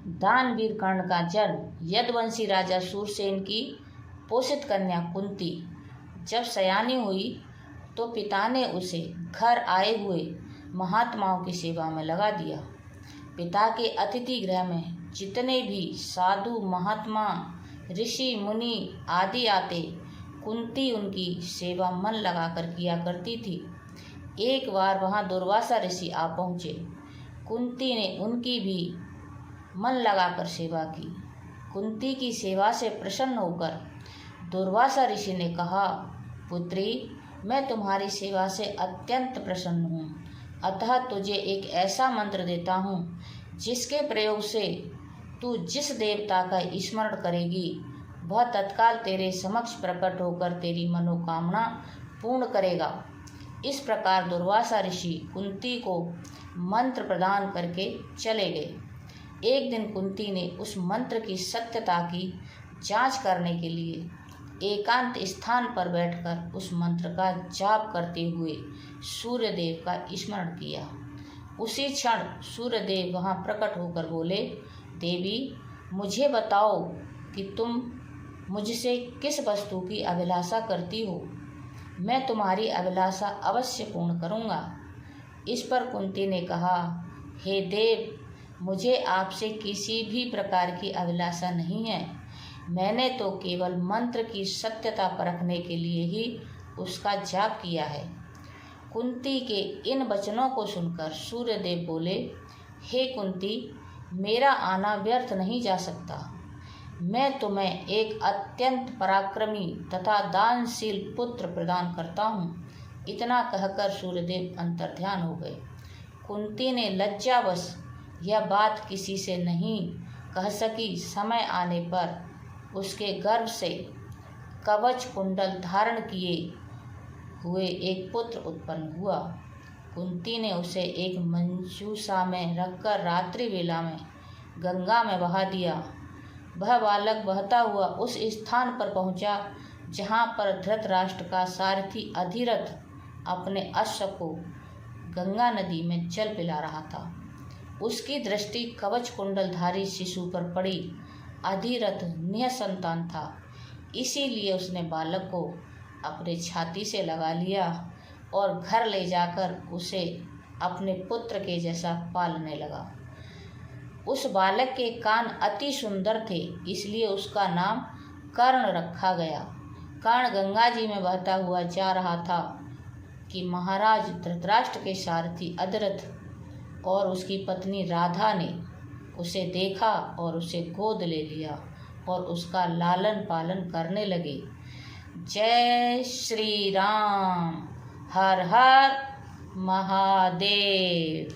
दानवीर कर्ण का जन्म यदुवंशी राजा सूरसेन की पोषित कन्या कुंती जब सयानी हुई तो पिता ने उसे घर आए हुए महात्माओं की सेवा में लगा दिया। पिता के अतिथि गृह में जितने भी साधु महात्मा ऋषि मुनि आदि आते, कुंती उनकी सेवा मन लगाकर किया करती थी। एक बार वहां दुर्वासा ऋषि आ पहुँचे। कुंती ने उनकी भी मन लगाकर सेवा की। कुंती की सेवा से प्रसन्न होकर दुर्वासा ऋषि ने कहा, पुत्री, मैं तुम्हारी सेवा से अत्यंत प्रसन्न हूँ, अतः तुझे एक ऐसा मंत्र देता हूँ जिसके प्रयोग से तू जिस देवता का स्मरण करेगी वह तत्काल तेरे समक्ष प्रकट होकर तेरी मनोकामना पूर्ण करेगा। इस प्रकार दुर्वासा ऋषि कुंती को मंत्र प्रदान करके चले गए। एक दिन कुंती ने उस मंत्र की सत्यता की जांच करने के लिए एकांत स्थान पर बैठकर उस मंत्र का जाप करते हुए सूर्यदेव का स्मरण किया। उसी क्षण सूर्यदेव वहां प्रकट होकर बोले, देवी, मुझे बताओ कि तुम मुझसे किस वस्तु की अभिलाषा करती हो, मैं तुम्हारी अभिलाषा अवश्य पूर्ण करूँगा। इस पर कुंती ने कहा, हे देव, मुझे आपसे किसी भी प्रकार की अभिलाषा नहीं है। मैंने तो केवल मंत्र की सत्यता परखने के लिए ही उसका जाप किया है। कुंती के इन वचनों को सुनकर सूर्यदेव बोले, हे कुंती, मेरा आना व्यर्थ नहीं जा सकता। मैं तुम्हें एक अत्यंत पराक्रमी तथा दानशील पुत्र प्रदान करता हूँ। इतना कहकर सूर्यदेव अंतर्ध्यान हो गए। कुंती ने लज्जावश यह बात किसी से नहीं कह सकी। समय आने पर उसके गर्भ से कवच कुंडल धारण किए हुए एक पुत्र उत्पन्न हुआ। कुंती ने उसे एक मंजूषा में रखकर रात्रि वेला में गंगा में बहा दिया। वह बालक बहता हुआ उस स्थान पर पहुंचा जहां पर धृतराष्ट्र का सारथी अधिरथ अपने अश्व को गंगा नदी में जल पिला रहा था। उसकी दृष्टि कवच कुंडलधारी शिशु पर पड़ी। अधिरथ निःसंतान था, इसीलिए उसने बालक को अपने छाती से लगा लिया और घर ले जाकर उसे अपने पुत्र के जैसा पालने लगा। उस बालक के कान अति सुंदर थे, इसलिए उसका नाम कर्ण रखा गया। कर्ण गंगा जी में बहता हुआ जा रहा था कि महाराज धृतराष्ट्र के सारथी अधिरथ और उसकी पत्नी राधा ने उसे देखा और उसे गोद ले लिया और उसका लालन पालन करने लगे। जय श्री राम। हर हर महादेव।